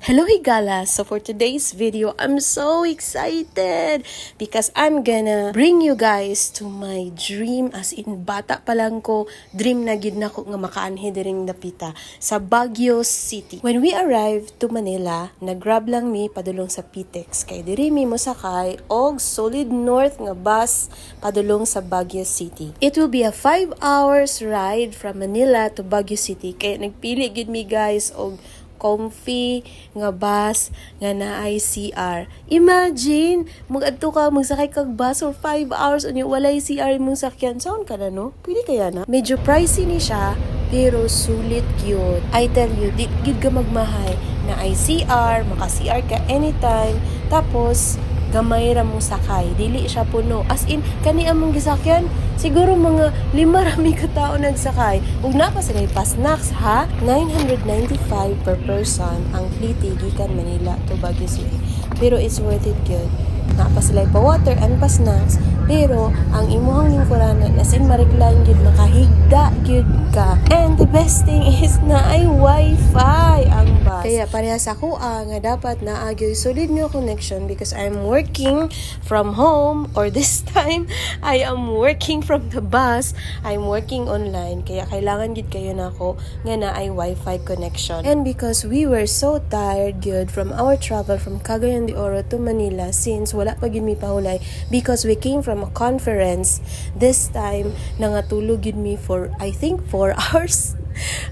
Hello Higala! So for today's video, I'm so excited because I'm gonna bring you guys to my dream, as in bata pa lang ko, dream na gid nako nga makaanhi diring dapita sa Baguio City. When we arrived to Manila, nag-grab lang mi padulong sa PTEX kay diri mi mosakay og Solid North nga bus padulong sa Baguio City. It will be a 5 hours ride from Manila to Baguio City kay nagpili gid mi guys og comfy nga bus nga naay CR. Imagine, mag-adto ka, magsakay kag bus for 5 hours unya walay CR imong sakyan. Sound ka na, no? Pwede kaya na? Medyo pricey ni siya, pero sulit cute. I tell you, di gid ka magmahay na ay CR, maka-CR ka anytime. Tapos, gamay ra mong sakay, dili siya puno. As in, kani among gisakyan, siguro mga 5 rami ka tao nagsakay. Ug napa sila pa snacks ha, 995 per person ang pliti gikan Manila to Baguio City. Pero it's worth it good. Napa sila pa water and pa snacks, pero ang imuhang lingkuranan as in mariklan gid, makahigda gid ka. And the best thing is na ay wifi ang bus. Kaya parehas ako nga dapat naagyoy solid nga connection because I'm working from home, or this time I am working from the bus. I'm working online, kaya kailangan gid kayo nako nga na ay wifi connection. And because we were so tired gid from our travel from Cagayan de Oro to Manila, since wala pa gid mi pahulay because we came from a conference, this time nangatulog gid mi for I think 4 hours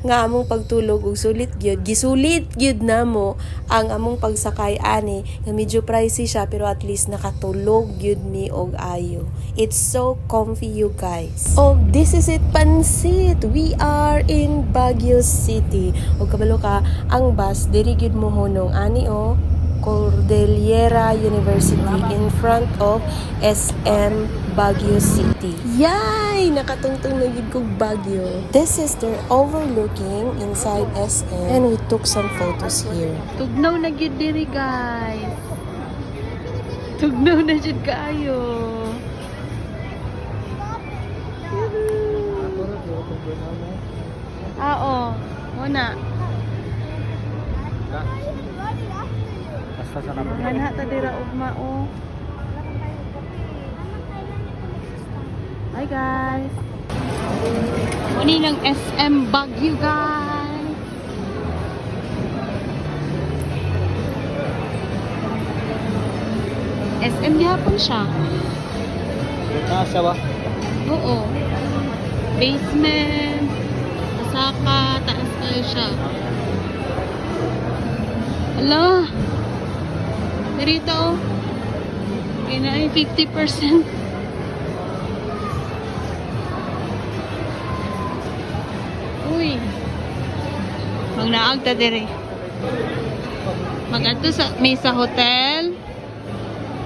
nga among pagtulog ug sulit gyud, gisulit gyud namo ang among pagsakay ani nga medyo pricey siya, pero at least nakatulog gyud mi og ayo. It's so comfy, you guys. Oh, this is it, pansit. We are in Baguio City. Og kabalo ka, ang bus diri gyud mo hunong ani Cordillera University in front of SM Baguio City. Yay! Nakatungtong na gid kog Baguio. This is their overlooking inside SM, and we took some photos here. Tugnaw na gid diri guys. Tugnaw na jud kaayo. Oo. Muna. Manha ta dira ugma o. Hi guys. Muni ng SM Baguio guys. SM gihapon siya. Nasa ba? Oo. Basement. Saka taas kayo siya. Hala. Dito, okay na ay 50%. Uy. Magnaag ta dire. Mag-adto sa may sa hotel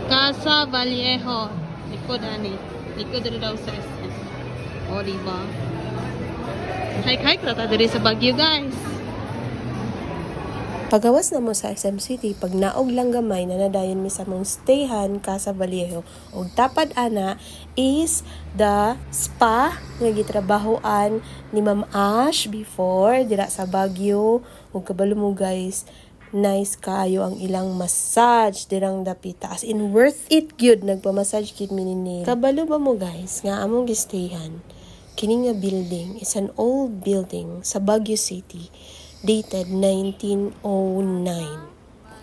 Casa Vallejo. Likod ani. Likod dito daw sa SM. O, diba? Hike-hike na ta dire sa Baguio, guys. Pagawas na mo sa SM City, pag naog lang gamay na nadayon mi sa mong stayhan Casa Vallejo, og tapad ana is the spa nga gitrabahoan ni Ma'am Ash before dira sa Baguio. Ug kabalo mo guys, nice kayo ang ilang massage dirang dapita, as in worth it gyud. Nagpa-massage kit mi ni. Kabalo ba mo guys nga among gistayhan kini nga building is an old building sa Baguio City, dated 1909.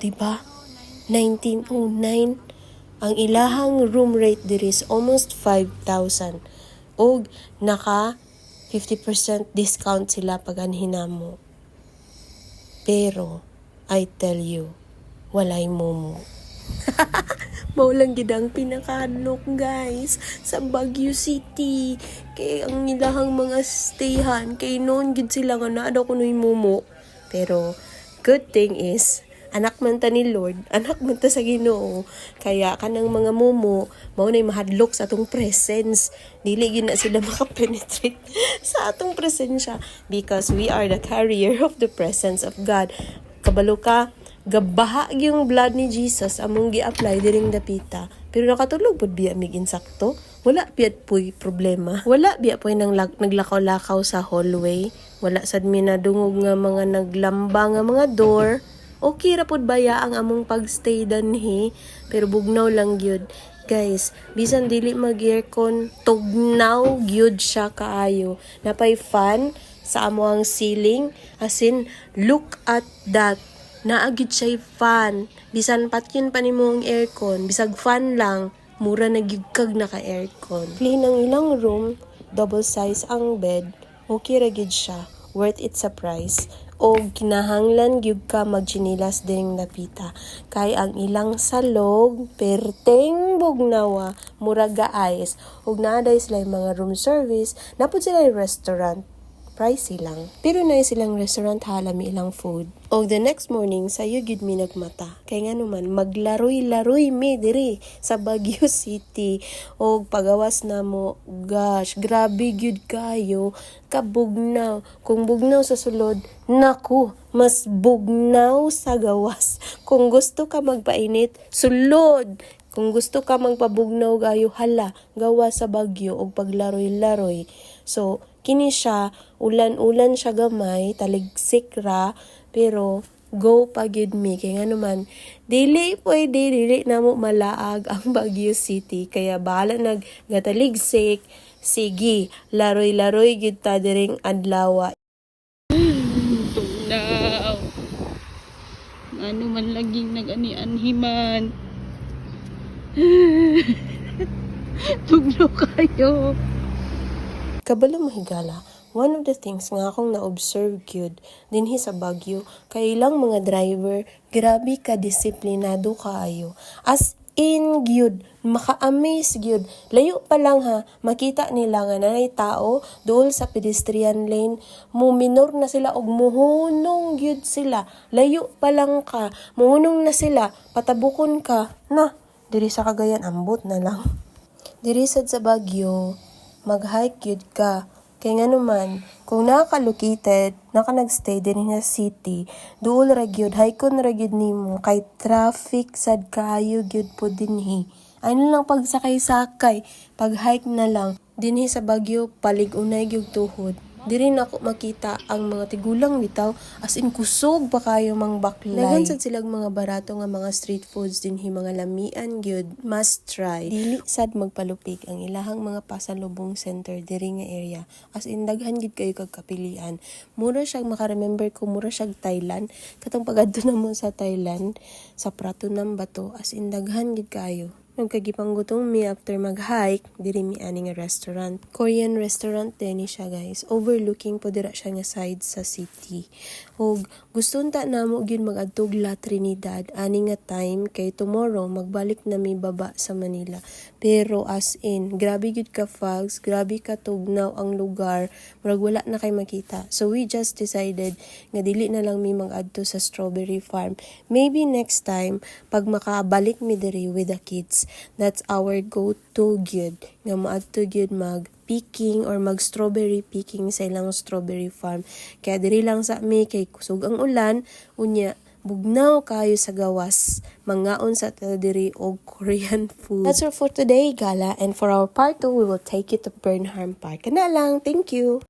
Diba? 1909. Ang ilahang room rate diri is almost 5,000. Og naka 50% discount sila pag anhinamo. Pero, I tell you, walay momo. Maulang gid ang pinakadlok guys sa Baguio City. Kay ang ilahang mga stayhan, kay noon gid sila nga naa daw kunoy mumo. Pero good thing is anak man ta ni Lord, anak man ta sa Ginoo. Kaya kanang mga mumo mao nay mahadlok sa atong presence. Dili gid na sila makapenetrate sa atong presensya because we are the carrier of the presence of God. Kabalo ka, gabaha yung blood ni Jesus among gi-apply diring dapita. Pero nakatulog pud biya mig insakto. Wala biya po'y problema. Wala biya po'y naglakaw-lakaw sa hallway. Wala sad mi nadungog nga mga naglamba nga mga door. Okay ra pud baya ang among pagstay danhi, pero bugnaw lang gyud. Guys, bisan dili mag-aircon, tugnaw gyud siya kaayo. Napay fan sa amoang ceiling, as in, look at that. Naagid siya fan. Bisan patyon pa nimo ang aircon, bisag fan lang, mura na gyud kag naka-aircon. Clean ang ilang room, double size ang bed, okay ra gyud siya. Worth it sa price. O kinahanglan gyud ka magchinilas ding napita. Kay ang ilang salog, perteng bugnawa, mura gaayos. Ug naaday sila yung mga room service, napod sila yung restaurant. Pricey lang. Pero na silang restaurant halami ilang food. O the next morning, sayo gyud mi nagmata. Kay nga naman, maglaroy-laroy mi diri sa Baguio City. O pagawas na mo, gosh, grabe gyud kayo. Kabugnaw. Kung bugnaw sa sulod, naku, mas bugnaw sa gawas. Kung gusto ka magpainit, sulod. Kung gusto ka magpabugnaw gayo, hala, gawa sa Bagyo o paglaroy-laroy. So, kini siya, ulan-ulan siya gamay, taligsik ra, pero go pa gyud mi. Kaya nga naman, dili na mo malaag ang Baguio City. Kaya bahala nagataligsik, sige, laroy-laroy gyud ta diring adlaw. Tugnaw. Ano man laging nag-ani-anhiman. Tugnaw kayo. Kabalo mo higala, one of the things nga akong na-observe gyud dinhi sa Baguio, kay ilang mga driver, grabe ka disiplinado kaayo. As in gyud, maka-amaze gyud. Layo pa lang ha, makita nila nga nanay tao dool sa pedestrian lane, muminor na sila og muhunong gyud sila. Layo pa lang ka, muhunong na sila, patabukon ka, na, diri sa Cagayan ambot na lang. Diri sad sa Baguio, mag-hike gyud ka. Kaya nga naman, kung naka-located, naka-nagstay din sa city, duol ra gyud, hike-on ra gyud nimo, kay traffic sad kaayo gyud po dinhi. Ano lang pagsakay-sakay, pag-hike na lang, dinhi sa Baguio, palig-unay gyud tuhod. Diri na ako makita ang mga tigulang bitaw, as in kusog pa kayo mang baklay. Dagan sad silang mga barato nga mga street foods dinhi, mga lamian gyud, must try. Dili sad magpalupig ang ilahang mga pasalubong center diri nga area. As in daghan gid kayo kag kapilian. Mura siyang maka-remember ko, mura siyang Thailand. Katong pagadto na mo sa Thailand, sa Pratunam bato, as in daghan gid kayo. Nagkagipanggutong mi after mag-hike, diri mi ani nga restaurant. Korean restaurant din siya guys. Overlooking po dira siya nga side sa city. Og gusto ta namo gyud mag-adtog La Trinidad ani nga time, kay tomorrow magbalik na mi baba sa Manila. Pero as in, grabe gyud ka fogs, grabe ka tugnaw ang lugar, murag wala na kay makita. So we just decided nga dili na lang mi mag-adto sa Strawberry Farm. Maybe next time pag makabalik mi diri with the kids, that's our go-to gyud nga maadto gyud mag-picking or mag-strawberry picking sa ilang strawberry farm. Kaya diri lang sa mi, kay kusog ang ulan, unya bugnaw kayo sa gawas, mangaon sa diri og Korean food. That's all for today, gala, and for our part 2, we will take you to Burnham Park. Kana lang, thank you!